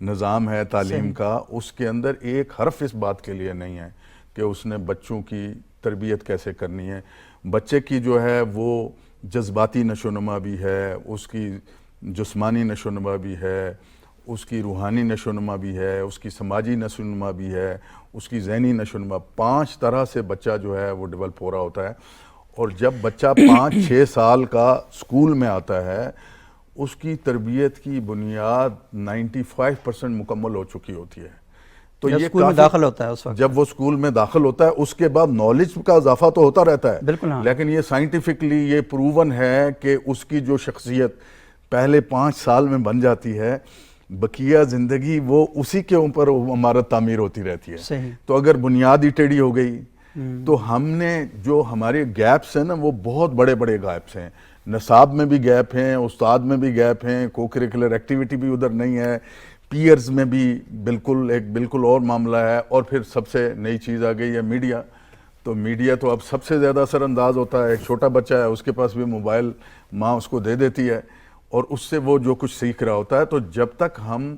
نظام ہے تعلیم کا، اس کے اندر ایک حرف اس بات کے لیے نہیں ہے کہ اس نے بچوں کی تربیت کیسے کرنی ہے. بچے کی جو ہے وہ جذباتی نشو و نما بھی ہے، اس کی جسمانی نشو و نما بھی ہے، اس کی روحانی نشو و نما بھی ہے، اس کی سماجی نشو و نما بھی ہے، اس کی ذہنی نشو و نما. 5 طرح سے بچہ جو ہے وہ ڈیولپ ہو رہا ہوتا ہے. اور جب بچہ 5-6 سال کا اسکول میں آتا ہے، اس کی تربیت کی بنیاد 95% مکمل ہو چکی ہوتی ہے. تو جب یہ اسکول میں داخل ہوتا ہے اس وقت، جب وہ اسکول میں داخل ہوتا ہے اس کے بعد نالج کا اضافہ تو ہوتا رہتا ہے. بالکل ہاں. لیکن یہ سائنٹیفکلی یہ پروون ہے کہ اس کی جو شخصیت پہلے 5 سال میں بن جاتی ہے، بقیہ زندگی وہ اسی کے اوپر عمارت تعمیر ہوتی رہتی ہے. صحیح. تو اگر بنیاد ہی ٹیڑھی ہو گئی تو ہم نے جو ہمارے گیپس ہیں نا وہ بہت بڑے بڑے گیپس ہیں. نصاب میں بھی گیپ ہیں، استاد میں بھی گیپ ہیں، کو کریکولر ایکٹیویٹی بھی ادھر نہیں ہے، پیئرز میں بھی بالکل اور معاملہ ہے. اور پھر سب سے نئی چیز آ گئی ہے میڈیا. تو میڈیا تو اب سب سے زیادہ اثر انداز ہوتا ہے. ایک چھوٹا بچہ ہے، اس کے پاس بھی موبائل ماں اس کو دے دیتی ہے اور اس سے وہ جو کچھ سیکھ رہا ہوتا ہے. تو جب تک ہم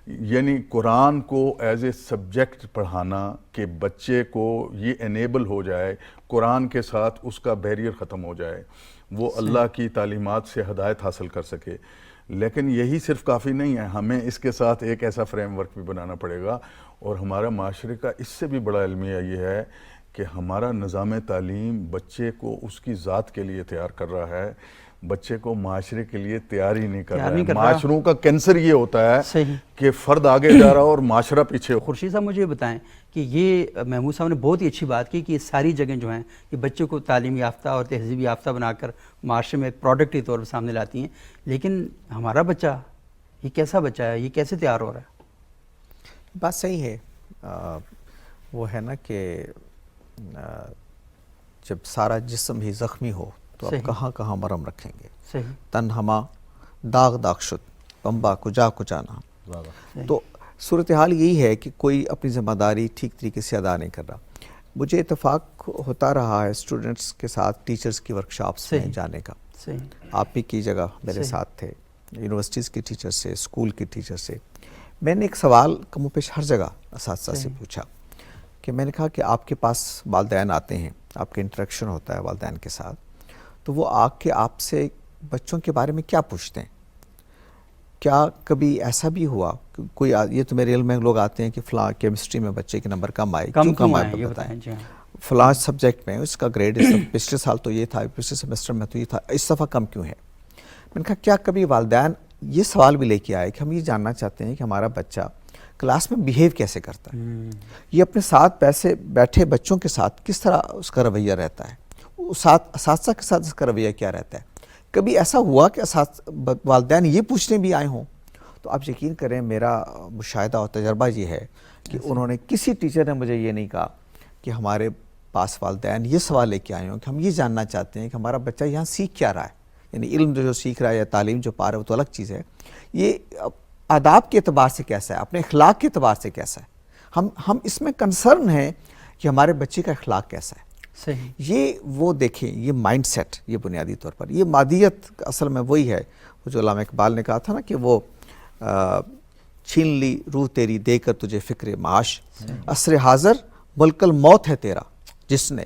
یعنی قرآن کو ایز اے سبجیکٹ پڑھانا کہ بچے کو یہ انیبل ہو جائے، قرآن کے ساتھ اس کا بیریئر ختم ہو جائے، وہ اللہ کی تعلیمات سے ہدایت حاصل کر سکے. لیکن یہی صرف کافی نہیں ہے، ہمیں اس کے ساتھ ایک ایسا فریم ورک بھی بنانا پڑے گا. اور ہمارا معاشرے کا اس سے بھی بڑا المیہ یہ ہے کہ ہمارا نظام تعلیم بچے کو اس کی ذات کے لیے تیار کر رہا ہے، بچے کو معاشرے کے لیے تیار ہی نہیں کر رہا ہے. معاشروں کا کینسر یہ ہوتا ہے کہ فرد آگے جا رہا اور معاشرہ پیچھے. خورشید صاحب مجھے بتائیں کہ یہ محمود صاحب نے بہت ہی اچھی بات کی کہ یہ ساری جگہیں جو ہیں یہ بچوں کو تعلیم یافتہ اور تہذیب یافتہ بنا کر معاشرے میں ایک پروڈکٹ کے طور پر سامنے لاتی ہیں. لیکن ہمارا بچہ یہ کیسا بچہ ہے، یہ کیسے تیار ہو رہا ہے؟ بات صحیح ہے. وہ ہے نا کہ جب سارا جسم ہی زخمی ہو تو اب کہاں کہاں مرم رکھیں گے. تن ہما داغ داغ شد پمبا کجا کجانا. تو صورتحال یہی ہے کہ کوئی اپنی ذمہ داری ٹھیک طریقے سے ادا نہیں کر رہا. مجھے اتفاق ہوتا رہا ہے اسٹوڈنٹس کے ساتھ ٹیچرز کی ورکشاپس میں جانے کا. آپ بھی کی جگہ میرے ساتھ تھے، یونیورسٹیز کے ٹیچر سے، اسکول کے ٹیچر سے. میں نے ایک سوال کم و پیش ہر جگہ اساتذہ سے پوچھا کہ میں نے کہا کہ آپ کے پاس والدین آتے ہیں، آپ کا انٹریکشن ہوتا ہے والدین کے ساتھ، تو وہ آ کے آپ سے بچوں کے بارے میں کیا پوچھتے ہیں؟ کیا کبھی ایسا بھی ہوا کہ کوئی یہ تو میرے علم میں لوگ آتے ہیں کہ فلاں کیمسٹری میں بچے کے نمبر کم آئے، کیوں کم آئے یہ بتائیں، فلاں سبجیکٹ میں اس کا گریڈ پچھلے سال تو یہ تھا، پچھلے سیمسٹر میں تو یہ تھا، اس دفعہ کم کیوں ہے؟ میں نے کہا کیا کبھی والدین یہ سوال بھی لے کے آئے کہ ہم یہ جاننا چاہتے ہیں کہ ہمارا بچہ کلاس میں بیہیو کیسے کرتا ہے، یہ اپنے ساتھ بیٹھے بچوں کے ساتھ کس طرح اس کا رویہ رہتا ہے، اساتذہ کے ساتھ اس کا رویہ کیا رہتا ہے؟ کبھی ایسا ہوا کہ والدین یہ پوچھنے بھی آئے ہوں؟ تو آپ یقین کریں میرا مشاہدہ اور تجربہ یہ ہے کہ انہوں نے کسی ٹیچر نے مجھے یہ نہیں کہا کہ ہمارے پاس والدین یہ سوال لے کے آئے ہوں کہ ہم یہ جاننا چاہتے ہیں کہ ہمارا بچہ یہاں سیکھ کیا رہا ہے. یعنی علم جو سیکھ رہا ہے یا تعلیم جو پا رہا ہے وہ تو الگ چیز ہے، یہ آداب کے اعتبار سے کیسا ہے، اپنے اخلاق کے اعتبار سے کیسا ہے. ہم اس میں کنسرن ہیں کہ ہمارے بچے کا اخلاق کیسا ہے. یہ وہ دیکھیں، یہ مائنڈ سیٹ، یہ بنیادی طور پر یہ مادیت اصل میں وہی ہے وہ جو علامہ اقبال نے کہا تھا نا کہ وہ چھین لی روح تیری دے کر تجھے فکر معاش، عصر حاضر ملک الموت ہے تیرا جس نے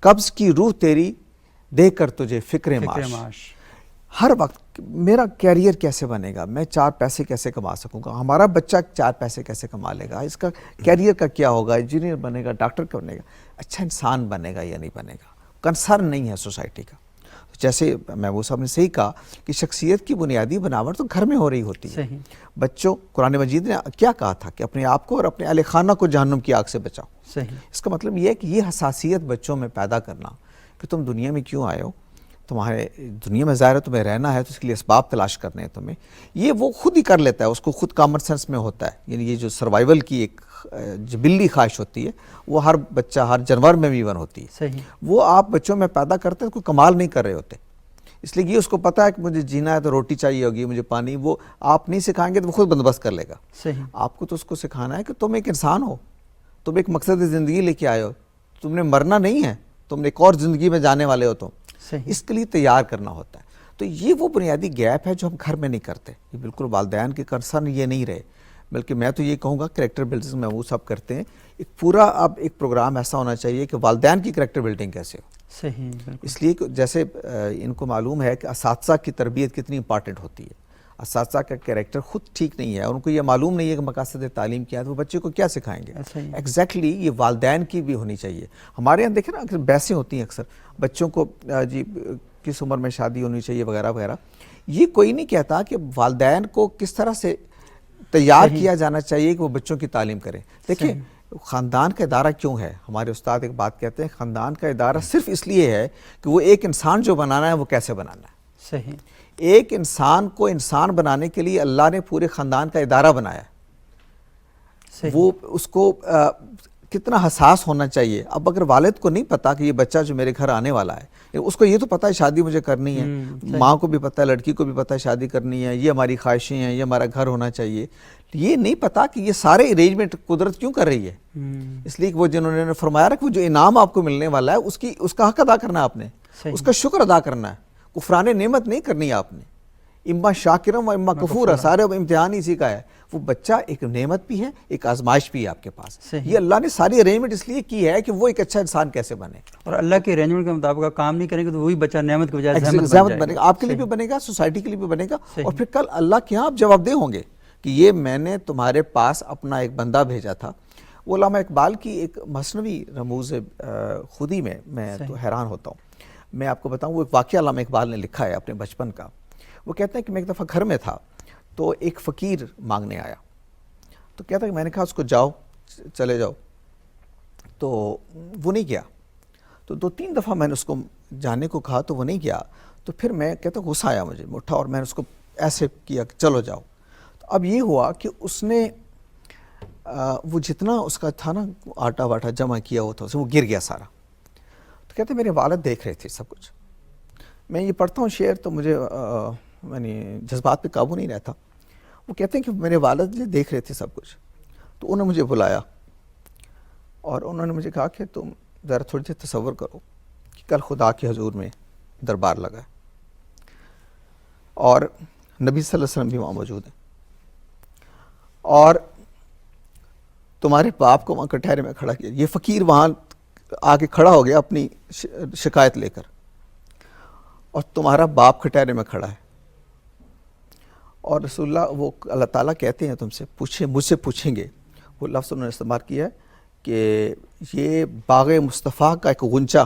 قبض کی روح تیری دے کر تجھے فکر معاش. ہر وقت میرا کیریئر کیسے بنے گا، میں 4 پیسے کیسے کما سکوں گا، ہمارا بچہ 4 پیسے کیسے کما لے گا، اس کا کیریئر کا کیا ہوگا، انجینئر بنے گا، ڈاکٹر بنے گا، اچھا انسان بنے گا یا نہیں بنے گا. کنسرن نہیں ہے سوسائٹی کا. جیسے محبوب صاحب نے صحیح کہا کہ شخصیت کی بنیادی بناوٹ تو گھر میں ہو رہی ہوتی ہے. بچوں قرآن مجید نے کیا کہا تھا کہ اپنے آپ کو اور اپنے اہل خانہ کو جہنم کی آگ سے بچاؤ. اس کا مطلب یہ ہے کہ یہ حساسیت بچوں میں پیدا کرنا کہ تم دنیا میں کیوں آئے ہو، تمہارے دنیا میں ظاہر ہے تمہیں رہنا ہے تو اس کے لیے اسباب تلاش کرنے ہیں تمہیں، یہ وہ خود ہی کر لیتا ہے، اس کو خود کامن سینس میں ہوتا ہے. یعنی یہ جو سروائیول کی ایک جبلی خواہش ہوتی ہے وہ ہر بچہ ہر جانور میں بھی ایون ہوتی ہے. وہ آپ بچوں میں پیدا کرتے ہیں، کوئی کمال نہیں کر رہے ہوتے، اس لیے یہ اس کو پتا ہے کہ مجھے جینا ہے تو روٹی چاہیے ہوگی، مجھے پانی، وہ آپ نہیں سکھائیں گے تو وہ خود بندوبست کر لے گا. آپ کو تو اس کو سکھانا ہے کہ تم ایک انسان ہو، تم ایک مقصد زندگی لے کے آئے ہو، تم نے مرنا نہیں ہے، تم نے ایک اور زندگی میں جانے والے ہو، تم اس کے لیے تیار کرنا ہوتا ہے. تو یہ وہ بنیادی گیپ ہے جو ہم گھر میں نہیں کرتے. یہ بالکل والدین کے کنسرن یہ نہیں رہے. بلکہ میں تو یہ کہوں گا کریکٹر بلڈنگ محمود صاحب کرتے ہیں، ایک پورا اب ایک پروگرام ایسا ہونا چاہیے کہ والدین کی کریکٹر بلڈنگ کیسے ہو. صحیح، بالکل. اس لیے کہ جیسے ان کو معلوم ہے کہ اساتذہ کی تربیت کتنی امپارٹنٹ ہوتی ہے. اساتذہ کا کریکٹر خود ٹھیک نہیں ہے، ان کو یہ معلوم نہیں ہے کہ مقاصد تعلیم کیا ہے، تو وہ بچے کو کیا سکھائیں گے. ایگزیکٹلی یہ والدین کی بھی ہونی چاہیے. ہمارے یہاں دیکھیں نا اکثر بحثیں ہوتی ہیں اکثر بچوں کو جی کس عمر میں شادی ہونی چاہیے وغیرہ وغیرہ. یہ کوئی نہیں کہتا کہ والدین کو کس طرح سے تیار کیا جانا چاہیے کہ وہ بچوں کی تعلیم کریں. دیکھیں خاندان کا ادارہ کیوں ہے؟ ہمارے استاد ایک بات کہتے ہیں، خاندان کا ادارہ صرف اس لیے ہے کہ وہ ایک انسان جو بنانا ہے وہ کیسے بنانا ہے. صحیح. ایک انسان کو انسان بنانے کے لیے اللہ نے پورے خاندان کا ادارہ بنایا. وہ اس کو کتنا حساس ہونا چاہیے. اب اگر والد کو نہیں پتا کہ یہ بچہ جو میرے گھر آنے والا ہے، اس کو یہ تو پتا ہے شادی مجھے کرنی ہے، ماں کو بھی پتا ہے، لڑکی کو بھی پتا ہے شادی کرنی ہے، یہ ہماری خواہشیں ہیں، یہ ہمارا گھر ہونا چاہیے. یہ نہیں پتا کہ یہ سارے ارینجمنٹ قدرت کیوں کر رہی ہے. اس لیے کہ وہ جنہوں نے فرمایا کہ وہ جو انعام آپ کو ملنے والا ہے اس کا حق ادا کرنا ہے آپ نے، اس کا شکر ادا کرنا ہے. کفران نعمت نہیں کرنی ہے آپ نے. اما شاکرم و اما کفورا، سارے امتحان اسی کا ہے. وہ بچہ ایک نعمت بھی ہے، ایک آزمائش بھی ہے آپ کے پاس. یہ اللہ نے ساری ارینجمنٹ اس لیے کی ہے کہ وہ ایک اچھا انسان کیسے بنے. اور اللہ کے ارینجمنٹ کے مطابق کام نہیں کریں گے تو وہی بچہ نعمت کی بجائے زحمت بنے گا. آپ کے لیے بھی بنے گا، سوسائٹی کے لیے بھی بنے گا، اور پھر کل اللہ کے یہاں آپ جواب دہ ہوں گے کہ یہ میں نے تمہارے پاس اپنا ایک بندہ بھیجا تھا. وہ علامہ اقبال کی ایک مثنوی رموز خودی میں تو حیران ہوتا ہوں. میں آپ کو بتاؤں، وہ ایک واقعہ علامہ اقبال نے لکھا ہے اپنے بچپن کا. وہ کہتے ہیں کہ میں ایک دفعہ گھر میں تھا تو ایک فقیر مانگنے آیا. تو کہتا ہے کہ میں نے کہا اس کو جاؤ، چلے جاؤ. تو وہ نہیں گیا. تو 2-3 دفعہ میں نے اس کو جانے کو کہا تو وہ نہیں گیا. تو پھر میں کہتا غصہ آیا مجھے، میں اٹھا اور میں نے اس کو ایسے کیا کہ چلو جاؤ. تو اب یہ ہوا کہ اس نے وہ جتنا اس کا تھا نا آٹا واٹا جمع کیا ہوا تھا وہ گر گیا سارا. تو کہتے میرے والد دیکھ رہے تھے سب کچھ. میں یہ پڑھتا ہوں شعر تو مجھے یعنی جذبات پہ قابو نہیں رہتا. وہ کہتے ہیں کہ میرے والد جو دیکھ رہے تھے سب کچھ، تو انہوں نے مجھے بلایا اور انہوں نے مجھے کہا کہ تم ذرا تھوڑی سی تصور کرو کہ کل خدا کے حضور میں دربار لگا ہے اور نبی صلی اللہ علیہ وسلم بھی وہاں موجود ہیں، اور تمہارے باپ کو وہاں کٹہرے میں کھڑا کیا. یہ فقیر وہاں آ کے کھڑا ہو گیا اپنی شکایت لے کر، اور تمہارا باپ کٹہرے میں کھڑا ہے. اور رسول اللہ وہ اللہ تعالیٰ کہتے ہیں تم سے پوچھیں، مجھ سے پوچھیں گے. وہ لفظ انہوں نے استعمال کیا ہے کہ یہ باغ مصطفیٰ کا ایک غنچہ،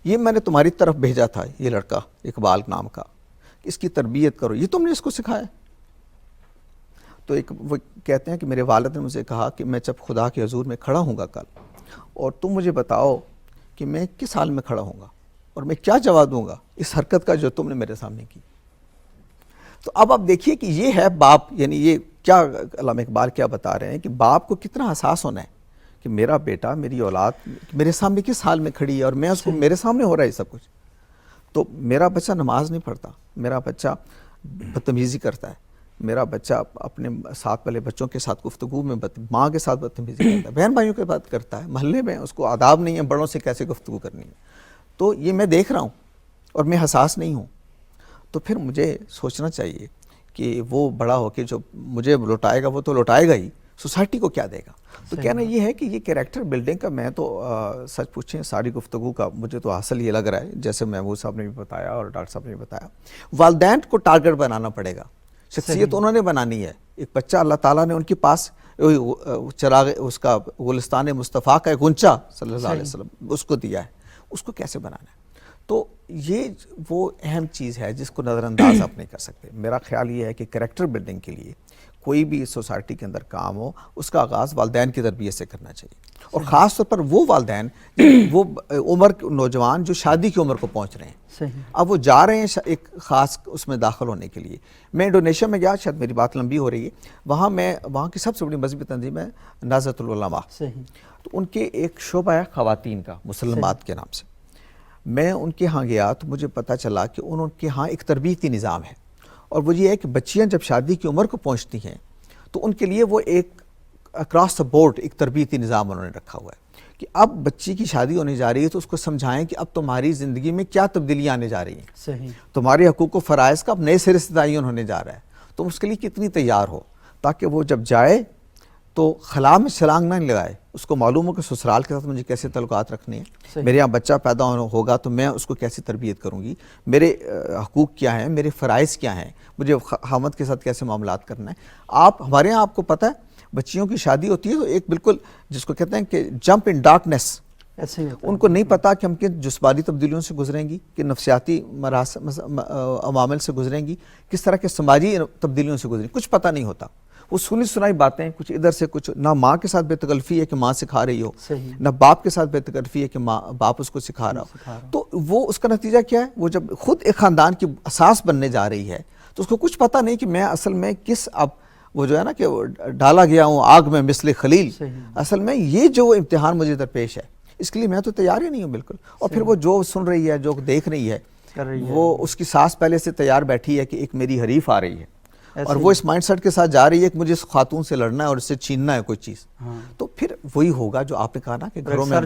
یہ میں نے تمہاری طرف بھیجا تھا، یہ لڑکا اقبال نام کا، اس کی تربیت کرو، یہ تم نے اس کو سکھایا. تو وہ کہتے ہیں کہ میرے والد نے مجھے کہا کہ میں جب خدا کے حضور میں کھڑا ہوں گا کل، اور تم مجھے بتاؤ کہ میں کس حال میں کھڑا ہوں گا اور میں کیا جواب دوں گا اس حرکت کا جو تم نے میرے سامنے کی. تو اب آپ دیکھیے کہ یہ ہے باپ، یعنی یہ کیا علامہ اقبال کیا بتا رہے ہیں کہ باپ کو کتنا حساس ہونا ہے کہ میرا بیٹا، میری اولاد میرے سامنے کس حال میں کھڑی ہے اور میں اس کو میرے سامنے ہو رہا ہے سب کچھ. تو میرا بچہ نماز نہیں پڑھتا، میرا بچہ بدتمیزی کرتا ہے، میرا بچہ اپنے ساتھ والے بچوں کے ساتھ گفتگو میں ماں کے ساتھ بدتمیزی کرتا ہے، بہن بھائیوں کے بات کرتا ہے، محلے میں اس کو آداب نہیں ہے بڑوں سے کیسے گفتگو کرنی ہے. تو یہ میں دیکھ رہا ہوں اور میں حساس نہیں ہوں. تو پھر مجھے سوچنا چاہیے کہ وہ بڑا ہو کے جو مجھے لوٹائے گا وہ تو لوٹائے گا ہی، سوسائٹی کو کیا دے گا. تو کہنا یہ ہے کہ یہ کریکٹر بلڈنگ کا میں تو سچ پوچھیں ساری گفتگو کا مجھے تو حاصل یہ لگ رہا ہے، جیسے محمود صاحب نے بھی بتایا اور ڈاکٹر صاحب نے بھی بتایا، والدین کو ٹارگٹ بنانا پڑے گا. شخصیت انہوں نے بنانی ہے. ایک بچہ اللہ تعالیٰ نے ان کے پاس چراغ اس کا گلستان مصطفیٰ کا ایک غنچہ صلی اللہ علیہ وسلم اس کو دیا ہے، اس کو کیسے بنانا ہے. تو یہ وہ اہم چیز ہے جس کو نظر انداز آپ نہیں کر سکتے. میرا خیال یہ ہے کہ کریکٹر بلڈنگ کے لیے کوئی بھی سوسائٹی کے اندر کام ہو اس کا آغاز والدین کی تربیت سے کرنا چاہیے، اور خاص طور پر وہ والدین وہ عمر نوجوان جو شادی کی عمر کو پہنچ رہے ہیں، اب وہ جا رہے ہیں ایک خاص اس میں داخل ہونے کے لیے. میں انڈونیشیا میں گیا، شاید میری بات لمبی ہو رہی ہے، وہاں کی سب سے بڑی مذہبی تنظیم ہے نہضت العلماء. تو ان کے ایک شعبہ ہے خواتین کا، مسلمات کے نام سے. میں ان کے ہاں گیا تو مجھے پتہ چلا کہ ان کے ہاں ایک تربیتی نظام ہے، اور وہ یہ ہے کہ بچیاں جب شادی کی عمر کو پہنچتی ہیں تو ان کے لیے وہ ایک اکراس دا بورڈ ایک تربیتی نظام انہوں نے رکھا ہوا ہے کہ اب بچی کی شادی ہونے جا رہی ہے تو اس کو سمجھائیں کہ اب تمہاری زندگی میں کیا تبدیلیاں آنے جا رہی ہیں، تمہارے حقوق و فرائض کا اب نئے سرے سے تعین ہونے جا رہا ہے، تم اس کے لیے کتنی تیار ہو. تاکہ وہ جب جائے تو خلا میں چھلانگ نہ لگائے، اس کو معلوم ہو کہ سسرال کے ساتھ مجھے کیسے تعلقات رکھنے ہیں، میرے یہاں بچہ پیدا ہوگا تو میں اس کو کیسی تربیت کروں گی، میرے حقوق کیا ہیں، میرے فرائض کیا ہیں، مجھے خاوند کے ساتھ کیسے معاملات کرنا ہے۔ آپ ہمارے یہاں آپ کو پتہ ہے بچیوں کی شادی ہوتی ہے تو ایک بالکل جس کو کہتے ہیں کہ جمپ ان ڈارکنیس، ان کو نہیں پتا کہ ہم کن جسمانی تبدیلیوں سے گزریں گی، کہ نفسیاتی عوامل سے گزریں گی، کس طرح کے سماجی تبدیلیوں سے گزریں گی، کچھ پتہ نہیں ہوتا۔ وہ سنی سنائی باتیں کچھ ادھر سے کچھ، نہ ماں کے ساتھ بے تکلفی ہے کہ ماں سکھا رہی ہو، نہ باپ کے ساتھ بے تکلفی ہے کہ باپ اس کو سکھا رہا ہو، تو وہ اس کا نتیجہ کیا ہے، وہ جب خود ایک خاندان کی اساس بننے جا رہی ہے تو اس کو کچھ پتہ نہیں کہ میں اصل میں کس، اب وہ جو ہے نا کہ ڈالا گیا ہوں آگ میں مثل خلیل، اصل میں یہ جو امتحان مجھے درپیش ہے اس کے لیے میں تو تیار ہی نہیں ہوں بالکل۔ اور پھر وہ جو سن رہی ہے، جو دیکھ رہی ہے، وہ اس کی ساس پہلے سے تیار بیٹھی ہے کہ ایک میری حریف آ رہی ہے، اور وہ اس مائنڈ سیٹ کے ساتھ جا رہی ہے کہ مجھے اس خاتون سے لڑنا ہے اور اس سے چھیننا ہے کوئی چیز، تو پھر وہی ہوگا جو آپ نے کہا نا کہ گھروں میں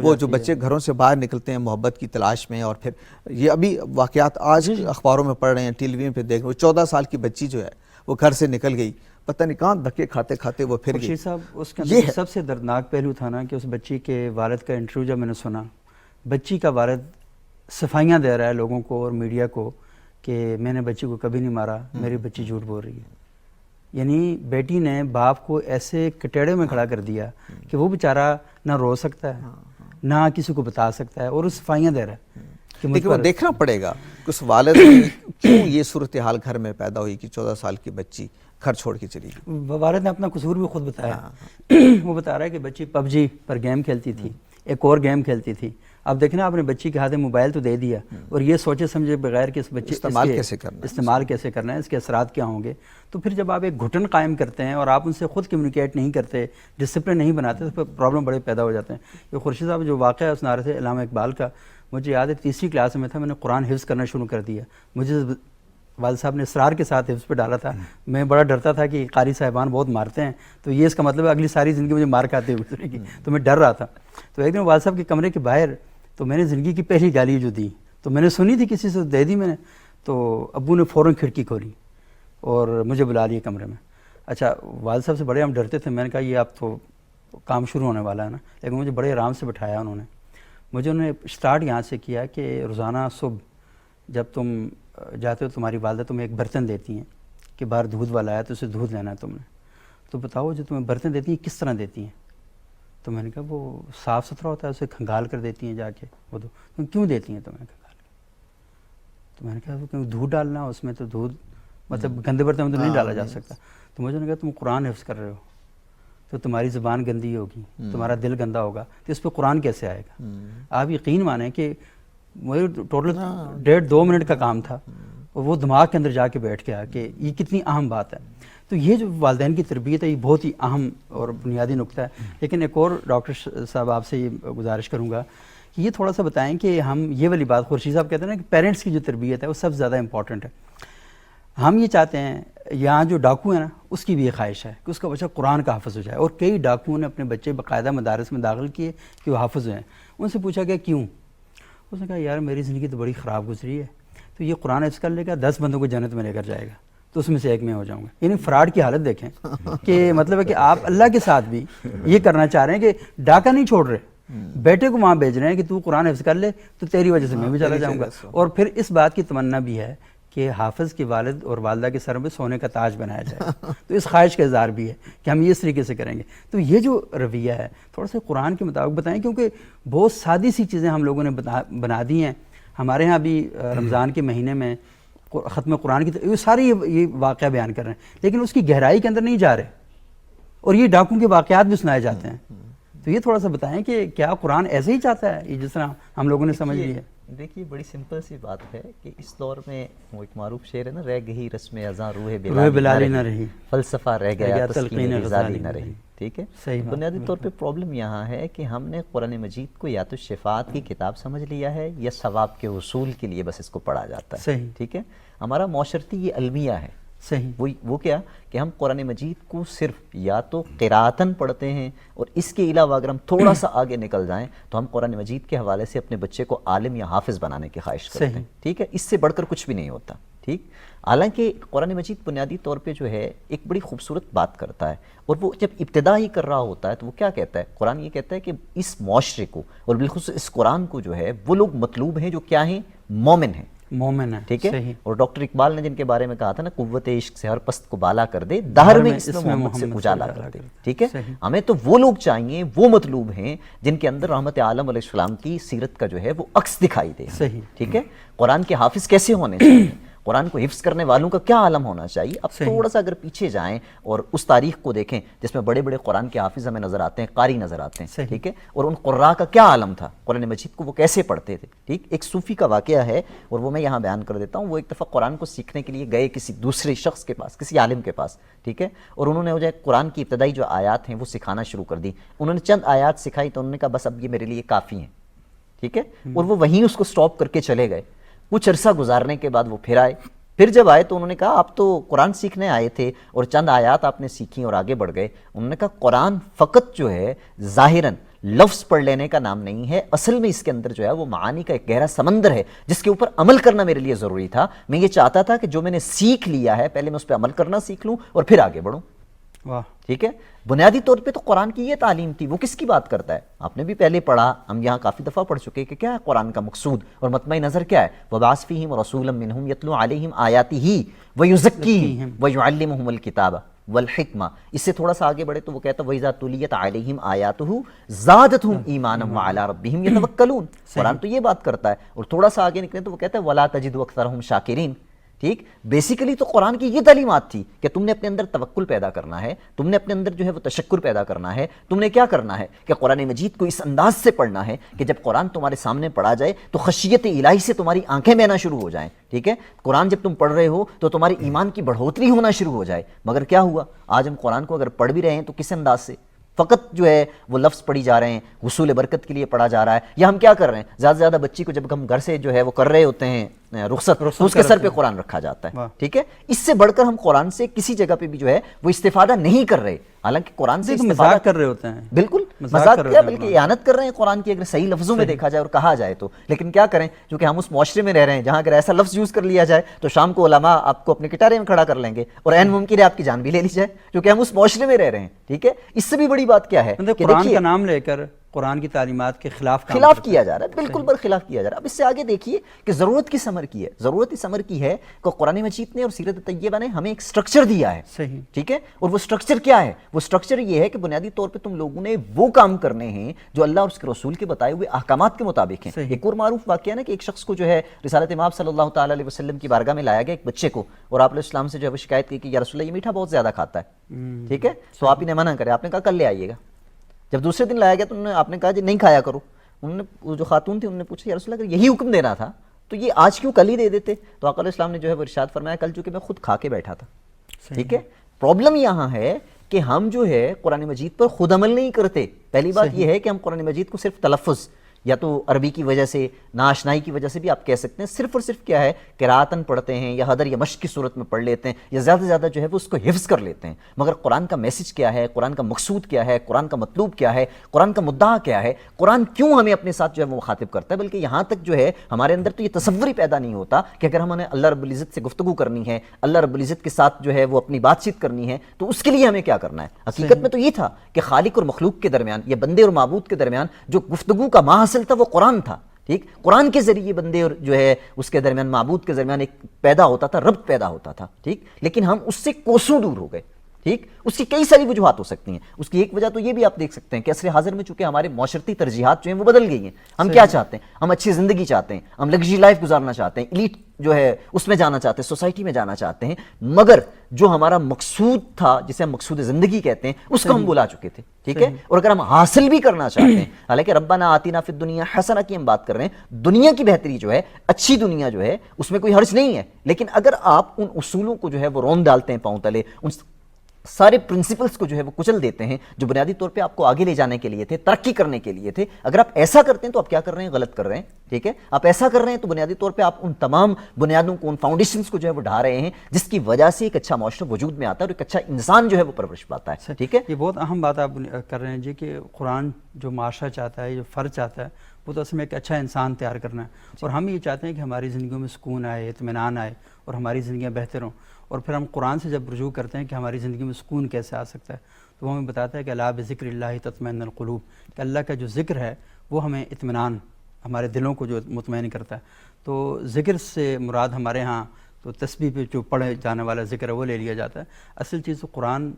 وہ جو بچے گھروں سے باہر نکلتے ہیں محبت کی تلاش میں، اور پھر یہ ابھی واقعات آج اخباروں میں پڑھ رہے ہیں، ٹی وی پہ دیکھ رہے ہیں، 14 سال کی بچی جو ہے وہ گھر سے نکل گئی، پتہ نہیں کہاں دھکے کھاتے کھاتے وہ پھر گئی۔ صاحب اس کا یہ سب سے دردناک پہلو تھا نا کہ اس بچی کے والد کا انٹرویو جب میں نے سنا، بچی کا والد صفائیاں دے رہا ہے لوگوں کو اور میڈیا کو کہ میں نے بچی کو کبھی نہیں مارا، میری بچی جھوٹ بول رہی ہے۔ یعنی بیٹی نے باپ کو ایسے کٹیڑے میں کھڑا کر دیا کہ وہ بیچارہ نہ رو سکتا ہے نہ کسی کو بتا سکتا ہے، اور اس صفائیاں دے رہا ہے۔ لیکن وہ دیکھنا پڑے گا کہ اس والد نے کیوں یہ صورتحال گھر میں پیدا ہوئی کہ 14 سال کی بچی گھر چھوڑ کے چلی گئی۔ والد نے اپنا قصور بھی خود بتایا، وہ بتا رہا ہے کہ بچی پب جی پر گیم کھیلتی تھی، ایک اور گیم کھیلتی تھی۔ اب دیکھنا آپ نے بچی کے ہاتھ میں موبائل تو دے دیا اور یہ سوچے سمجھے بغیر کہ اس بچے استعمال کیسے کرنا ہے، اس کے اثرات کیا ہوں گے، تو پھر جب آپ ایک گھٹن قائم کرتے ہیں اور آپ ان سے خود کمیونیکیٹ نہیں کرتے، ڈسپلن نہیں بناتے، تو پھر پرابلم بڑے پیدا ہو جاتے ہیں۔ یہ خورشید صاحب جو واقعہ سنا رہے تھے علامہ اقبال کا، مجھے یاد ہے 3ری کلاس میں تھا، میں نے قرآن حفظ کرنا شروع کر دیا، مجھے والد صاحب نے اصرار کے ساتھ حفظ پہ ڈالا تھا، میں بڑا ڈرتا تھا کہ قاری صاحبان بہت مارتے ہیں تو یہ اس کا مطلب ہے اگلی ساری زندگی مجھے مار کھاتے ہوئے گزرے گی، تو میں ڈر رہا تھا۔ تو ایک دن والد صاحب کے کمرے کے باہر تو میں نے زندگی کی پہلی گالی جو دی تو میں نے سنی تھی، کسی سے دے دی میں نے، تو ابو نے فوراً کھڑکی کھولی اور مجھے بلا لیا کمرے میں۔ اچھا والد صاحب سے بڑے ہم ڈرتے تھے، میں نے کہا یہ اب تو کام شروع ہونے والا ہے نا، لیکن مجھے بڑے آرام سے بٹھایا انہوں نے اسٹارٹ یہاں سے کیا کہ روزانہ صبح جب تم جاتے ہو تمہاری والدہ تمہیں ایک برتن دیتی ہیں کہ باہر دودھ والا ہے تو اسے دودھ لینا ہے تم نے، تو بتاؤ جو تمہیں برتن دیتی ہیں کس طرح دیتی ہیں؟ تو میں نے کہا وہ صاف ستھرا ہوتا ہے، اسے کھنگال کر دیتی ہیں جا کے، وہ تم کیوں دیتی ہیں تمہیں کھنگال کر؟ تو میں نے کہا وہ کیوں دودھ ڈالنا اس میں، تو دودھ مطلب گندے برتن میں تو نہیں ڈالا جا سکتا۔ تو مجھے نے کہا تم قرآن حفظ کر رہے ہو تو تمہاری زبان گندی ہوگی، تمہارا دل گندا ہوگا، تو اس پہ قرآن کیسے آئے گا؟ آپ یقین مانیں کہ مجھے ٹوٹل 1.5-2 منٹ کا کام تھا اور وہ دماغ کے اندر جا کے بیٹھ گیا کہ یہ کتنی اہم بات ہے۔ تو یہ جو والدین کی تربیت ہے یہ بہت ہی اہم اور بنیادی نقطہ ہے۔ لیکن ایک اور ڈاکٹر صاحب آپ سے یہ گزارش کروں گا کہ یہ تھوڑا سا بتائیں کہ ہم یہ والی بات خورشید صاحب کہتے ہیں نا کہ پیرنٹس کی جو تربیت ہے وہ سب سے زیادہ امپورٹنٹ ہے۔ ہم یہ چاہتے ہیں، یہاں جو ڈاکو ہے نا اس کی بھی یہ خواہش ہے کہ اس کا بچہ قرآن کا حافظ ہو جائے، اور کئی ڈاکوؤں نے اپنے بچے باقاعدہ مدارس میں داخل کیے کہ وہ حافظ ہوئے ہیں۔ ان سے پوچھا گیا کیوں؟ اس نے کہا یار میری زندگی تو بڑی خراب گزری ہے، تو یہ قرآن حفظ کر لے گا 10 بندوں کو جنت میں لے کر جائے گا تو اس میں سے ایک میں ہو جاؤں گا۔ یعنی فراڈ کی حالت دیکھیں کہ مطلب ہے کہ آپ اللہ کے ساتھ بھی یہ کرنا چاہ رہے ہیں کہ ڈاکہ نہیں چھوڑ رہے، بیٹے کو وہاں بھیج رہے ہیں کہ تو قرآن حفظ کر لے تو تیری وجہ سے میں بھی چلا جاؤں گا، اور پھر اس بات کی تمنا بھی ہے کہ حافظ کے والد اور والدہ کے سر میں سونے کا تاج بنایا جائے، تو اس خواہش کا اظہار بھی ہے کہ ہم یہ اس طریقے سے کریں گے۔ تو یہ جو رویہ ہے تھوڑا سا قرآن کے مطابق بتائیں، کیونکہ بہت سادی سی چیزیں ہم لوگوں نے بنا دی ہیں۔ ہمارے ہاں بھی رمضان کے مہینے میں ختم قرآن کی یہ ساری یہ واقعہ بیان کر رہے ہیں، لیکن اس کی گہرائی کے اندر نہیں جا رہے، اور یہ ڈاکوں کے واقعات بھی سنائے جاتے ہیں۔ تو یہ تھوڑا سا بتائیں کہ کیا قرآن ایسے ہی چاہتا ہے یہ جس طرح ہم لوگوں نے سمجھ لی ہے؟ دیکھیے بڑی سمپل سی بات ہے کہ اس دور میں وہ ایک معروف شعر ہے نا، رہ گئی رسم اذاں روح بلالی نہ رہی، فلسفہ رہ گیا تلقین غزالی نہ رہی۔ ٹھیک ہے، بنیادی طور پہ پرابلم یہاں ہے کہ ہم نے قرآن مجید کو یا تو شفاعت کی کتاب سمجھ لیا ہے یا ثواب کے حصول کے لیے بس اس کو پڑھا جاتا ہے۔ ٹھیک ہے، ہمارا معاشرتی یہ المیہ ہے صحیح. وہ کیا کہ ہم قرآن مجید کو صرف یا تو قراءتاً پڑھتے ہیں، اور اس کے علاوہ اگر ہم تھوڑا سا آگے نکل جائیں تو ہم قرآن مجید کے حوالے سے اپنے بچے کو عالم یا حافظ بنانے کی خواہش کرتے ہیں. ٹھیک ہے، اس سے بڑھ کر کچھ بھی نہیں ہوتا. ٹھیک، حالانکہ قرآن مجید بنیادی طور پہ جو ہے ایک بڑی خوبصورت بات کرتا ہے، اور وہ جب ابتدا ہی کر رہا ہوتا ہے تو وہ کیا کہتا ہے؟ قرآن یہ کہتا ہے کہ اس معاشرے کو اور بالخصوص اس قرآن کو جو ہے وہ لوگ مطلوب ہیں جو کیا ہیں؟ مومن ہیں. مومن ہے. ٹھیک ہے. اور ڈاکٹر اقبال نے جن کے بارے میں کہا تھا نا، قوت عشق سے ہر پست کو بالا کر دے، دہر میں اسم محمد سے اجالا کر دے. ٹھیک ہے، ہمیں تو وہ لوگ چاہیے، وہ مطلوب ہیں جن کے اندر رحمت عالم علیہ السلام کی سیرت کا جو ہے وہ عکس دکھائی دے. ٹھیک ہے. قرآن کے حافظ کیسے ہونے چاہیے؟ قرآن کو حفظ کرنے والوں کا کیا عالم ہونا چاہیے؟ اب تھوڑا سا اگر پیچھے جائیں اور اس تاریخ کو دیکھیں جس میں بڑے بڑے قرآن کے حافظ ہمیں نظر آتے ہیں، قاری نظر آتے ہیں. ٹھیک ہے. اور ان قراء کا کیا عالم تھا؟ قرآن مجید کو وہ کیسے پڑھتے تھے؟ ٹھیک. ایک صوفی کا واقعہ ہے اور وہ میں یہاں بیان کر دیتا ہوں. وہ ایک دفعہ قرآن کو سیکھنے کے لیے گئے کسی دوسرے شخص کے پاس، کسی عالم کے پاس. ٹھیک ہے. اور انہوں نے جو قرآن کی ابتدائی جو آیات ہیں وہ سکھانا شروع کر دی. انہوں نے چند آیات سکھائی تو انہوں نے کہا بس اب یہ میرے لیے کافی ہیں. ٹھیک ہے. اور وہ وہیں اس کو سٹاپ کر کے چلے گئے. کچھ عرصہ گزارنے کے بعد وہ پھر آئے. پھر جب آئے تو انہوں نے کہا آپ تو قرآن سیکھنے آئے تھے اور چند آیات آپ نے سیکھی اور آگے بڑھ گئے. انہوں نے کہا قرآن فقط جو ہے ظاہراً لفظ پڑھ لینے کا نام نہیں ہے، اصل میں اس کے اندر جو ہے وہ معانی کا ایک گہرا سمندر ہے جس کے اوپر عمل کرنا میرے لیے ضروری تھا. میں یہ چاہتا تھا کہ جو میں نے سیکھ لیا ہے پہلے میں اس پہ عمل کرنا سیکھ لوں اور پھر آگے بڑھوں. ٹھیک ہے. بنیادی طور پہ تو قرآن کی یہ تعلیم تھی. وہ کس کی بات کرتا ہے؟ آپ نے بھی پہلے پڑھا، ہم یہاں کافی دفعہ پڑھ چکے کہ کیا ہے قرآن کا مقصود اور مطمع نظر کیا ہے؟ وَبَعَثْ فِيهِمْ رَسُولًا مِّنْهُمْ يَتْلُو عَلَيْهِمْ آيَاتِهِ وَيُزَكِّيهِمْ وَيُعَلِّمُهُمُ الْكِتَابَ وَالْحِكْمَةَ. اس سے تھوڑا سا آگے بڑھے تو وہ کہتا ہے وَإِذَا تُلِيَتْ عَلَيْهِمْ آيَاتُهُ زَادَتْهُمْ إِيمَانًا وَعَلَىٰ رَبِّهِمْ يَتَوَكَّلُونَ. قرآن تو یہ بات کرتا ہے. اور تھوڑا سا آگے نکلیں تو وہ کہتا ہے وَلَا تَجِدُ أَكْثَرَهُمْ شَاكِرِينَ. ٹھیک. بیسیکلی تو قرآن کی یہ تعلیمات تھی کہ تم نے اپنے اندر توکل پیدا کرنا ہے، تم نے اپنے اندر جو ہے وہ تشکر پیدا کرنا ہے. تم نے کیا کرنا ہے کہ قرآن مجید کو اس انداز سے پڑھنا ہے کہ جب قرآن تمہارے سامنے پڑھا جائے تو خشیت الہی سے تمہاری آنکھیں بہنا شروع ہو جائیں. ٹھیک ہے. قرآن جب تم پڑھ رہے ہو تو تمہاری ایمان کی بڑھوتری ہونا شروع ہو جائے. مگر کیا ہوا؟ آج ہم قرآن کو اگر پڑھ بھی رہے ہیں تو کس انداز سے؟ فقط جو ہے وہ لفظ پڑھی جا رہے ہیں، حصول برکت کے لیے پڑھا جا رہا ہے. یا ہم کیا کر رہے ہیں؟ زیادہ سے زیادہ بچی کو جب ہم گھر سے جو ہے وہ کر رہے ہوتے ہیں رخصت، اس کے سر پہ قرآن رکھا جاتا ہے. ٹھیک ہے. اس سے بڑھ کر ہم قرآن سے کسی جگہ پہ بھی جو ہے وہ استفادہ نہیں کر رہے. حالانکہ قرآن سے استفادہ کر رہے ہوتے ہیں. بالکل مذاق کیا بلکہ اعانت کر رہے ہیں قرآن کی اگر صحیح لفظوں میں دیکھا جائے اور کہا جائے تو. لیکن کیا کریں، چونکہ ہم اس معاشرے میں رہ رہے ہیں جہاں اگر ایسا لفظ یوز کر لیا جائے تو شام کو علماء آپ کو اپنے کٹارے میں کھڑا کر لیں گے اور عین ممکن ہے آپ کی جان بھی لے لی جائے، کیونکہ ہم اس معاشرے میں رہ رہے ہیں. ٹھیک ہے. اس سے بھی بڑی بات کیا ہے کہ قرآن کا نام لے کر قرآن کی تعلیمات کے خلاف کیا جا رہا ہے. بالکل برخلاف کیا جا رہا ہے. اب اس سے آگے دیکھیے کہ ضرورت کس امر کی ہے. ضرورت اس امر کی ہے کہ قرآن مجید نے اور سیرت طیبہ نے ہمیں ایک سٹرکچر دیا ہے. صحیح. ٹھیک ہے. اور وہ سٹرکچر کیا ہے؟ وہ سٹرکچر یہ ہے کہ بنیادی طور پہ تم لوگوں نے وہ کام کرنے ہیں جو اللہ اور اس کے رسول کے بتائے ہوئے احکامات کے مطابق ہیں. ایک اور معروف واقعہ ہے کہ ایک شخص کو جو ہے رسالت مآب صلی اللہ تعالی علیہ وسلم کی بارگاہ میں لایا گیا ایک بچے کو، اور آپ علیہ السلام سے جو ہے وہ شکایت کی کہ یا رسول اللہ یہ میٹھا بہت زیادہ کھاتا ہے. ٹھیک ہے. تو آپ انہیں منع کرے. آپ نے کہا کل لے آئیے گا. جب دوسرے دن لایا گیا تو آپ نے کہا جی نہیں کھایا کرو. انہوں نے وہ جو خاتون تھی انہوں نے پوچھا یا رسول اللہ اگر یہی حکم دینا تھا تو یہ آج کیوں کل ہی دے دیتے؟ تو آقا علیہ السلام نے جو ہے وہ ارشاد فرمایا کل چونکہ میں خود کھا کے بیٹھا تھا. ٹھیک ہے. پرابلم یہاں ہے کہ ہم جو ہے قرآن مجید پر خود عمل نہیں کرتے. پہلی بات یہ ہے کہ ہم قرآن مجید کو صرف تلفظ یا تو عربی کی وجہ سے، ناآشنائی کی وجہ سے بھی آپ کہہ سکتے ہیں، صرف اور صرف کیا ہے قراءتاً پڑھتے ہیں یا حدر یا مشق کی صورت میں پڑھ لیتے ہیں یا زیادہ سے زیادہ جو ہے وہ اس کو حفظ کر لیتے ہیں. مگر قرآن کا میسج کیا ہے؟ قرآن کا مقصود کیا ہے؟ قرآن کا مطلوب کیا ہے؟ قرآن کا مدعا کیا ہے؟ قرآن کیوں ہمیں اپنے ساتھ جو ہے وہ مخاطب کرتا ہے؟ بلکہ یہاں تک جو ہے ہمارے اندر تو یہ تصور ہی پیدا نہیں ہوتا کہ اگر ہم نے اللہ رب العزت سے گفتگو کرنی ہے، اللہ رب العزت کے ساتھ جو ہے وہ اپنی بات چیت کرنی ہے تو اس کے لیے ہمیں کیا کرنا ہے. حقیقت میں تو یہ تھا کہ خالق اور مخلوق کے درمیان یا بندے اور معبود کے درمیان جو گفتگو کا ماحصل تھا وہ قرآن تھا. ٹھیک. قرآن کے ذریعے بندے اور جو ہے اس کے درمیان معبود کے درمیان ایک پیدا ہوتا تھا، ربط پیدا ہوتا تھا. ٹھیک. لیکن ہم اس سے کوسوں دور ہو گئے. ٹھیک. اس کی کئی ساری وجوہات ہو سکتی ہیں. اس کی ایک وجہ تو یہ بھی آپ دیکھ سکتے ہیں کہ عصر حاضر میں چونکہ ہمارے معاشرتی ترجیحات جو ہیں وہ بدل گئی ہیں. ہم کیا چاہتے ہیں؟ ہم اچھی زندگی چاہتے ہیں، ہم لگژری لائف گزارنا چاہتے ہیں، ایلیٹ جو ہے اس میں جانا چاہتے ہیں، سوسائٹی میں جانا چاہتے ہیں. مگر جو ہمارا مقصود تھا جسے ہم مقصود زندگی کہتے ہیں اس کو ہم بلا چکے تھے. ٹھیک ہے. اور اگر ہم حاصل بھی کرنا چاہتے ہیں، حالانکہ ربنا آتینا فی الدنیا حسنہ کی ہم بات کر رہے ہیں، دنیا کی بہتری جو ہے، اچھی دنیا جو ہے اس میں کوئی حرج نہیں ہے. لیکن اگر آپ ان اصولوں کو جو ہے وہ رون ڈالتے ہیں پاؤں تلے، سارے پرنسپلز کو جو ہے وہ کچل دیتے ہیں جو بنیادی طور پہ آپ کو آگے لے جانے کے لیے تھے, ترقی کرنے کے لیے تھے. اگر آپ ایسا کرتے ہیں تو آپ کیا کر رہے ہیں؟ غلط کر رہے ہیں. ٹھیک ہے, آپ ایسا کر رہے ہیں تو بنیادی طور پہ آپ ان تمام بنیادوں کو, ان فاؤنڈیشنز کو جو ہے وہ ڈھا رہے ہیں, جس کی وجہ سے ایک اچھا معاشرہ وجود میں آتا ہے اور ایک اچھا انسان جو ہے وہ پرورش پاتا ہے. ٹھیک ہے, یہ بہت اہم بات آپ کر رہے ہیں جی, کہ قرآن جو معاشرہ چاہتا ہے, جو فرد چاہتا ہے, وہ تو اصل میں ایک اچھا انسان تیار کرنا ہے. اور ہم یہ چاہتے ہیں کہ ہماری زندگیوں میں سکون آئے, اطمینان آئے اور ہماری زندگیاں بہتر ہوں. اور پھر ہم قرآن سے جب رجوع کرتے ہیں کہ ہماری زندگی میں سکون کیسے آ سکتا ہے, تو وہ ہمیں بتاتا ہے کہ الا بذکر اللہ تطمئن القلوب, کہ اللہ کا جو ذکر ہے وہ ہمیں اطمینان, ہمارے دلوں کو جو مطمئن کرتا ہے. تو ذکر سے مراد ہمارے ہاں تو تسبیح پہ جو پڑھے جانے والا ذکر ہے وہ لے لیا جاتا ہے. اصل چیز تو قرآن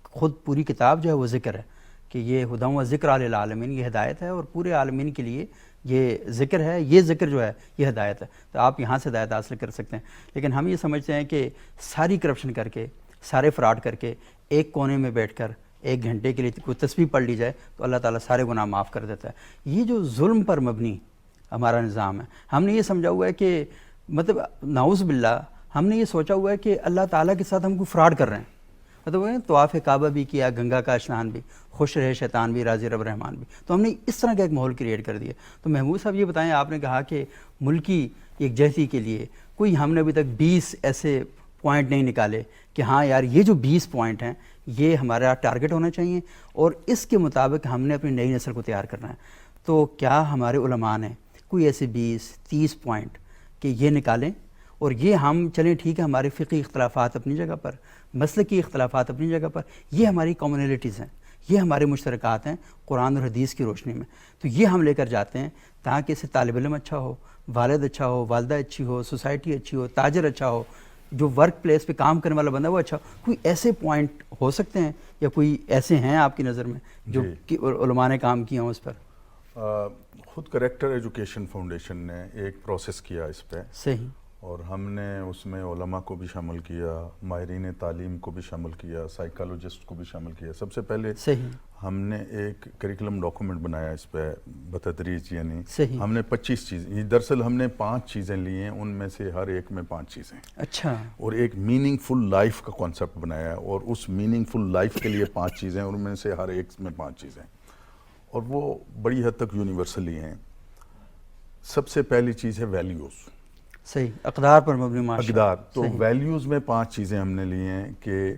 خود پوری کتاب جو ہے وہ ذکر ہے, کہ یہ ہدی و ذکر للعالمین, یہ ہدایت ہے اور پورے عالمین کے لیے یہ ذکر ہے. یہ ذکر جو ہے یہ ہدایت ہے, تو آپ یہاں سے ہدایت حاصل کر سکتے ہیں. لیکن ہم یہ سمجھتے ہیں کہ ساری کرپشن کر کے, سارے فراڈ کر کے, ایک کونے میں بیٹھ کر 1 گھنٹے کے لیے کوئی تسبیح پڑھ لی جائے تو اللہ تعالیٰ سارے گناہ معاف کر دیتا ہے. یہ جو ظلم پر مبنی ہمارا نظام ہے, ہم نے یہ سمجھا ہوا ہے کہ مطلب نعوذ باللہ ہم نے یہ سوچا ہوا ہے کہ اللہ تعالیٰ کے ساتھ ہم کو فراڈ کر رہے ہیں. مطلب طواف کعبہ بھی کیا, گنگا کا اشنان بھی, خوش رہے شیطان بھی, راضی رب رحمان بھی, تو ہم نے اس طرح کا ایک ماحول کریٹ کر دیا. تو محمود صاحب یہ بتائیں, آپ نے کہا کہ ملکی یکجہتی کے لیے کوئی, ہم نے ابھی تک 20 ایسے پوائنٹ نہیں نکالے کہ ہاں یار یہ جو 20 پوائنٹ ہیں یہ ہمارا ٹارگٹ ہونا چاہیے اور اس کے مطابق ہم نے اپنی نئی نسل کو تیار کرنا ہے. تو کیا ہمارے علماء نے کوئی ایسے 20-30 پوائنٹ کہ یہ نکالیں, اور یہ ہم چلیں ٹھیک ہے, ہمارے فقہی اختلافات اپنی جگہ پر, مسلکی اختلافات اپنی جگہ پر, یہ ہماری کامنلٹیز ہیں, یہ ہمارے مشترکات ہیں قرآن اور حدیث کی روشنی میں, تو یہ ہم لے کر جاتے ہیں تاکہ اس سے طالب علم اچھا ہو, والد اچھا ہو, والدہ اچھی ہو, سوسائٹی اچھی ہو, تاجر اچھا ہو, جو ورک پلیس پہ کام کرنے والا بندہ وہ اچھا ہو. کوئی ایسے پوائنٹ ہو سکتے ہیں یا کوئی ایسے ہیں آپ کی نظر میں جو علماء نے کام کیا ہوں اس پر؟ خود کریکٹر ایجوکیشن فاؤنڈیشن نے ایک پروسیس کیا اس پہ, صحیح, اور ہم نے اس میں علماء کو بھی شامل کیا, ماہرین تعلیم کو بھی شامل کیا, سائیکالوجسٹ کو بھی شامل کیا. سب سے پہلے ہم نے ایک کریکولم ڈاکومنٹ بنایا اس پہ بتدریج, یعنی ہم نے 25 چیزیں, دراصل ہم نے 5 چیزیں لی ہیں, ان میں سے ہر ایک میں 5 چیزیں. اچھا. اور ایک میننگ فل لائف کا کانسیپٹ بنایا ہے, اور اس میننگ فل لائف کے لیے 5 چیزیں, اور ان میں سے ہر ایک میں 5 چیزیں, اور وہ بڑی حد تک یونیورسلی ہیں. سب سے پہلی چیز ہے ویلیوز. صحیح, اقدار پر مبنی معاشرہ. اقدار. تو ویلیوز میں 5 چیزیں ہم نے لی ہیں کہ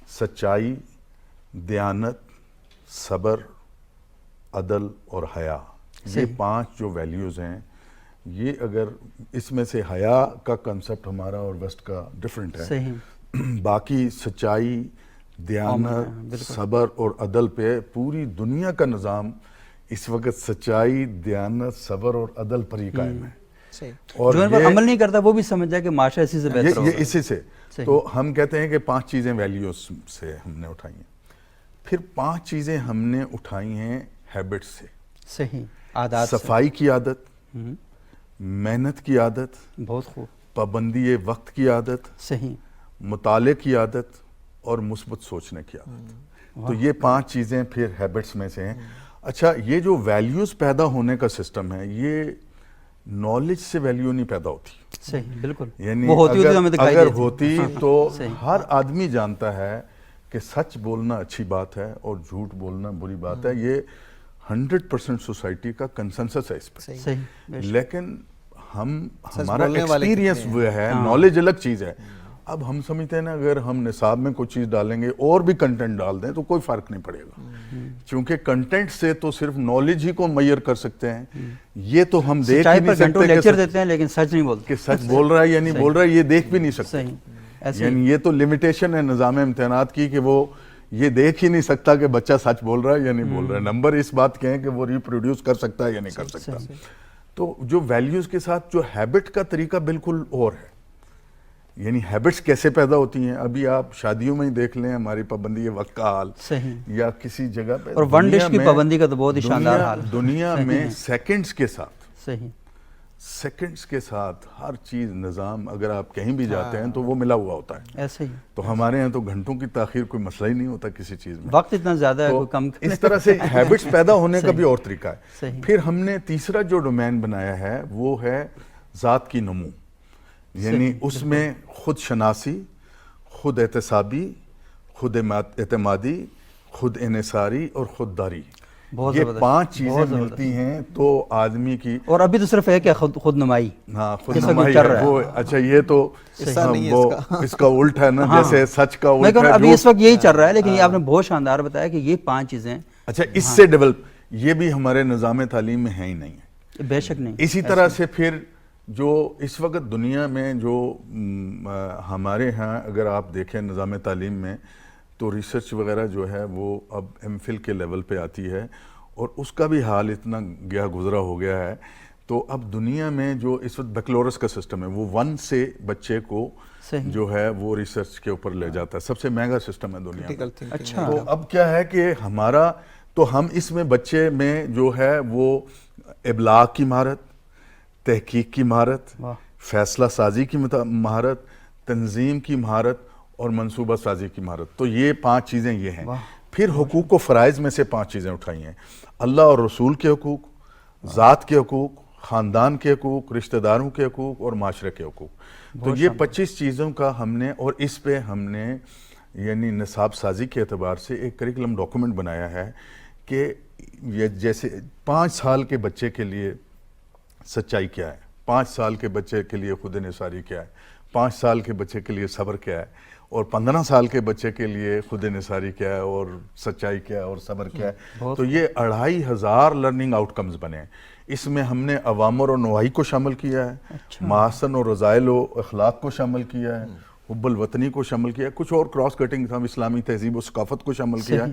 سچائی, دیانت, صبر, عدل اور حیا. یہ 5 جو ویلیوز ہیں, یہ اگر اس میں سے حیا کا کنسپٹ ہمارا اور ویسٹ کا ڈیفرنٹ ہے, باقی سچائی, دیانت, صبر اور عدل پہ پوری دنیا کا نظام اس وقت سچائی, دیانت, صبر اور عدل پر ہی قائم ہے. اور جو ان پر عمل نہیں کرتا وہ بھی سمجھ جائے کہ معاشرہ اسی سے بہتر ہوگا. یہ اسی سے. تو ہم کہتے ہیں کہ 5 چیزیں ویلیوز سے ہم نے اٹھائی ہیں. پھر 5 چیزیں ہم نے اٹھائی ہیں ہیبٹ سے. صحیح, عادات. صفائی کی عادت, محنت کی عادت, بہت خوب, پابندی وقت کی عادت, صحیح, مطالعے کی عادت اور مثبت سوچنے کی عادت. تو یہ 5 چیزیں پھر ہیبٹس میں سے ہیں. اچھا, یہ جو ویلیوز پیدا ہونے کا سسٹم ہے, یہ نالج سے ویلیو نہیں پیدا ہوتی. صحیح, بالکل. یعنی اگر ہوتی تو ہر آدمی جانتا ہے کہ سچ بولنا اچھی بات ہے اور جھوٹ بولنا بری بات ہے. یہ 100% سوسائٹی کا کنسنسس ہے اس پہ. لیکن ہمارا ایکسپیرینس وہ ہے, نالج الگ چیز ہے. اب ہم سمجھتے ہیں نا, اگر ہم نصاب میں کوئی چیز ڈالیں گے اور بھی کنٹینٹ ڈال دیں تو کوئی فرق نہیں پڑے گا, چونکہ کنٹینٹ سے تو صرف نالج ہی کو میئر کر سکتے ہیں. یہ تو ہم دیکھ ہی نہیں سکتے لیکچر دیتے ہیں لیکن سچ نہیں بولتے کہ سچ بول رہا ہے یا نہیں بول رہا ہے, یہ دیکھ بھی نہیں سکتے. یعنی یہ تو لمیٹیشن ہے نظام امتحانات کی کہ وہ یہ دیکھ ہی نہیں سکتا کہ بچہ سچ بول رہا ہے یا نہیں بول رہا ہے. نمبر اس بات کے ہیں کہ وہ ریپروڈیوس کر سکتا ہے یا نہیں کر سکتا. تو جو ویلیوز کے ساتھ جو ہیبٹ کا طریقہ بالکل اور ہے. یعنی ہیبٹس کیسے پیدا ہوتی ہیں, ابھی آپ شادیوں میں ہی دیکھ لیں, ہماری پابندی وقت کا حال, یا کسی جگہ پہ, اور ون ڈش کی پابندی کا تو بہت ہی شاندار حال ہے دنیا میں. سیکنڈز کے ساتھ, صحیح, سیکنڈز کے ساتھ ہر چیز نظام, اگر آپ کہیں بھی جاتے ہیں تو وہ ملا ہوا ہوتا ہے. ایسے ہی. تو ہمارے یہاں تو گھنٹوں کی تاخیر کوئی مسئلہ ہی نہیں ہوتا کسی چیز میں, وقت اتنا زیادہ ہے کوئی کم. اس طرح سے ہیبٹس پیدا ہونے کا بھی اور طریقہ ہے. پھر ہم نے تیسرا جو ڈومین بنایا ہے وہ ہے ذات کی نمو. یعنی اس میں خود شناسی, خود احتسابی, خود اعتمادی، خود انحصاری اور خودداری. بہت یہ زبردست، 5 چیزیں ملتی ہیں تو آدمی کی. اور ابھی تو صرف ہے کہ خود نمائی. ہاں خود نمائی ہے وہ. اچھا یہ تو وہ اس کا الٹ ہے نا، جیسے سچ کا الٹ ہے. ابھی اس وقت یہی چل رہا ہے، لیکن یہ آپ نے بہت شاندار بتایا کہ یہ 5 چیزیں. اچھا اس سے ڈیولپ، یہ بھی ہمارے نظام تعلیم میں ہے ہی نہیں ہے. بے شک نہیں. اسی طرح سے پھر جو اس وقت دنیا میں جو ہمارے ہاں اگر آپ دیکھیں نظام تعلیم میں، تو ریسرچ وغیرہ جو ہے وہ اب ایم فل کے لیول پہ آتی ہے، اور اس کا بھی حال اتنا گیا گزرا ہو گیا ہے. تو اب دنیا میں جو اس وقت بیکلورس کا سسٹم ہے، وہ 1 سے بچے کو جو ہے وہ ریسرچ کے اوپر لے جاتا ہے. سب سے مہنگا سسٹم ہے دنیا میں. اچھا. تو اب کیا ہے کہ ہمارا تو ہم اس میں بچے میں جو ہے وہ ابلاغ کی مہارت، تحقیق کی مہارت، فیصلہ سازی کی مہارت، تنظیم کی مہارت اور منصوبہ سازی کی مہارت. تو یہ 5 چیزیں یہ ہیں. پھر حقوق و فرائض میں سے 5 چیزیں اٹھائی ہیں. اللہ اور رسول کے حقوق، ذات کے حقوق، خاندان کے حقوق، رشتہ داروں کے حقوق اور معاشرے کے حقوق. تو یہ 25 چیزوں کا ہم نے، اور اس پہ ہم نے یعنی نصاب سازی کے اعتبار سے ایک کریکولم ڈاکومنٹ بنایا ہے کہ یہ جیسے 5 سال کے بچے کے لیے سچائی کیا ہے، 5 سال کے بچے کے لیے خود انحصاری کیا ہے، 5 سال کے بچے کے لیے صبر کیا ہے، اور 15 سال کے بچے کے لیے خود انحصاری کیا ہے اور سچائی کیا ہے اور صبر کیا ہے. تو یہ 2500 لرننگ آؤٹ کمز بنے ہیں. اس میں ہم نے اوامر و نواہی کو شامل کیا ہے، محاسن و رذائل و اخلاق کو شامل کیا ہے، حب الوطنی کو شامل کیا ہے، کچھ اور کراس کٹنگ ہم اسلامی تہذیب و ثقافت کو شامل کیا ہے.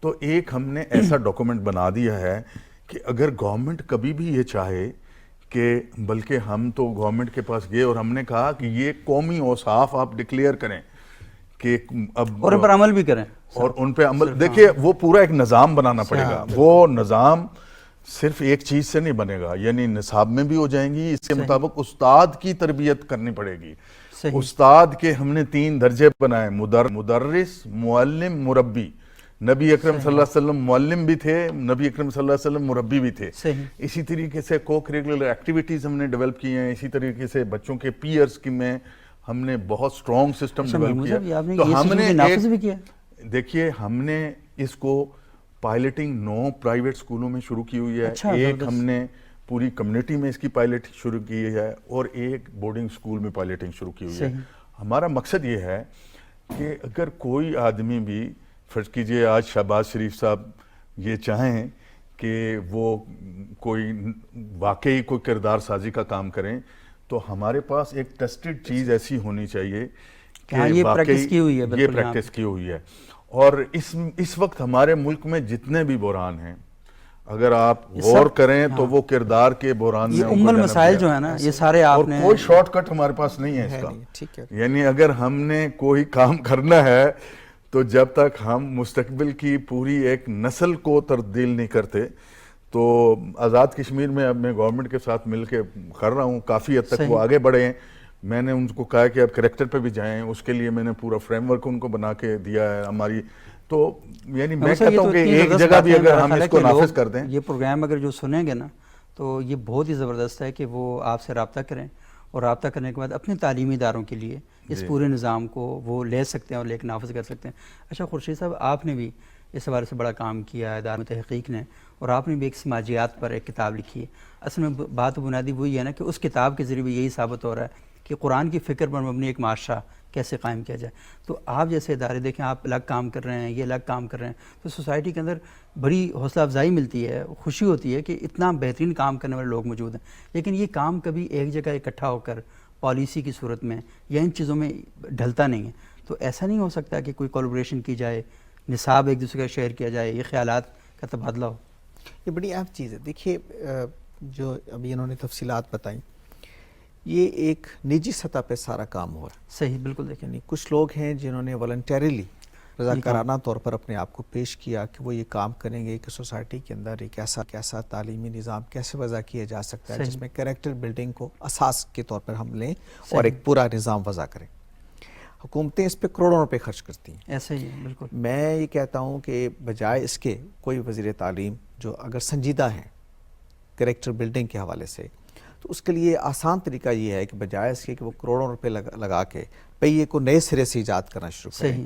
تو ایک ہم نے ایسا ڈاکومنٹ بنا دیا ہے کہ اگر گورنمنٹ کبھی بھی یہ چاہے کہ، بلکہ ہم تو گورنمنٹ کے پاس گئے اور ہم نے کہا کہ یہ قومی اوصاف آپ ڈکلیئر کریں کہ اب اور ان پر عمل بھی کریں، اور ان پہ عمل. دیکھیے وہ پورا ایک نظام بنانا پڑے گا. وہ نظام صرف ایک چیز سے نہیں بنے گا، یعنی نصاب میں بھی ہو جائیں گی. اس کے مطابق استاد کی تربیت کرنی پڑے گی. استاد کے ہم نے 3 درجے بنائے، مدرس، معلم، مربی. نبی اکرم صلی اللہ علیہ وسلم معلم بھی تھے، نبی اکرم صلی اللہ علیہ وسلم مربی بھی تھے. اسی طریقے سے کو کریکولر ایکٹیویٹیز ہم نے ڈیولپ کی ہیں. اسی طریقے سے بچوں کے پیئرز کی میں ہم نے بہت سٹرونگ سسٹم ڈیولپ کیا. تو ہم نے دیکھیے ہم نے اس کو پائلٹنگ 9 پرائیویٹ سکولوں میں شروع کی ہوئی ہے. ایک ہم نے پوری کمیونٹی میں اس کی پائلٹ شروع کی ہے، اور ایک بورڈنگ سکول میں پائلٹنگ شروع کی ہوئی ہے. ہمارا مقصد یہ ہے کہ اگر کوئی آدمی بھی فرض کیجئے آج شہباز شریف صاحب یہ چاہیں کہ وہ کوئی واقعی کوئی کردار سازی کا کام کریں، تو ہمارے پاس ایک ٹیسٹڈ چیز ایسی ہونی چاہیے کہ یہ پریکٹس کی ہوئی ہے. یہ پریکٹس کی ہوئی ہے. اور اس وقت ہمارے ملک میں جتنے بھی بحران ہیں، اگر آپ غور کریں تو وہ کردار کے بحران میں ام المسائل جو ہے نا، یہ سارے آپ نے، اور کوئی شارٹ کٹ ہمارے پاس نہیں ہے اس کا. یعنی اگر ہم نے کوئی کام کرنا ہے تو جب تک ہم مستقبل کی پوری ایک نسل کو تبدیل نہیں کرتے، تو آزاد کشمیر میں اب میں گورنمنٹ کے ساتھ مل کے کر رہا ہوں. کافی حد تک وہ آگے بڑھے ہیں. میں نے ان کو کہا کہ اب کریکٹر پہ بھی جائیں، اس کے لیے میں نے پورا فریم ورک ان کو بنا کے دیا ہے ہماری. تو یعنی میں کہتا ہوں کہ ایک جگہ بھی اگر ہم اس کو نافذ کر دیں، یہ پروگرام اگر جو سنیں گے نا، تو یہ بہت ہی زبردست ہے کہ وہ آپ سے رابطہ کریں، اور رابطہ کرنے کے بعد اپنے تعلیمی اداروں کے لیے اس پورے نظام کو وہ لے سکتے ہیں اور لے کے نافذ کر سکتے ہیں. اچھا خورشید صاحب، آپ نے بھی اس حوالے سے بڑا کام کیا ہے ادارہ تحقیق نے، اور آپ نے بھی ایک سماجیات پر ایک کتاب لکھی ہے. اصل میں بات بنیادی وہی ہے نا کہ اس کتاب کے ذریعے بھی یہی ثابت ہو رہا ہے کہ قرآن کی فکر پر مبنی ایک معاشرہ کیسے قائم کیا جائے. تو آپ جیسے ادارے دیکھیں، آپ الگ کام کر رہے ہیں، یہ الگ کام کر رہے ہیں، تو سوسائٹی کے اندر بڑی حوصلہ افزائی ملتی ہے، خوشی ہوتی ہے کہ اتنا بہترین کام کرنے والے لوگ موجود ہیں. لیکن یہ کام کبھی ایک جگہ اکٹھا ہو کر پالیسی کی صورت میں یا ان چیزوں میں ڈھلتا نہیں ہے. تو ایسا نہیں ہو سکتا کہ کوئی کولیبریشن کی جائے، نصاب ایک دوسرے کا شیئر کیا جائے، یہ خیالات کا تبادلہ ہو؟ یہ بڑی اہم چیز ہے. دیکھیے جو ابھی انہوں نے تفصیلات بتائیں، یہ ایک نجی سطح پہ سارا کام ہو رہا ہے. صحیح، بالکل. دیکھیں یعنی کچھ لوگ ہیں جنہوں نے والنٹیریلی رضاکارانہ طور پر اپنے آپ کو پیش کیا کہ وہ یہ کام کریں گے کہ سوسائٹی کے اندر ایک ایسا تعلیمی نظام کیسے وضع کیا جا سکتا ہے جس میں کریکٹر بلڈنگ کو اساس کے طور پر ہم لیں اور ایک پورا نظام وضع کریں. حکومتیں اس پہ کروڑوں روپے خرچ کرتی ہیں. ایسے ہی بالکل. میں یہ کہتا ہوں کہ بجائے اس کے کوئی وزیر تعلیم جو اگر سنجیدہ ہیں کریکٹر بلڈنگ کے حوالے سے، تو اس کے لیے آسان طریقہ یہ ہے کہ بجائے اس کے کہ وہ کروڑوں روپے لگا کے پہیے کو نئے سرے سے ایجاد کرنا شروع کریں،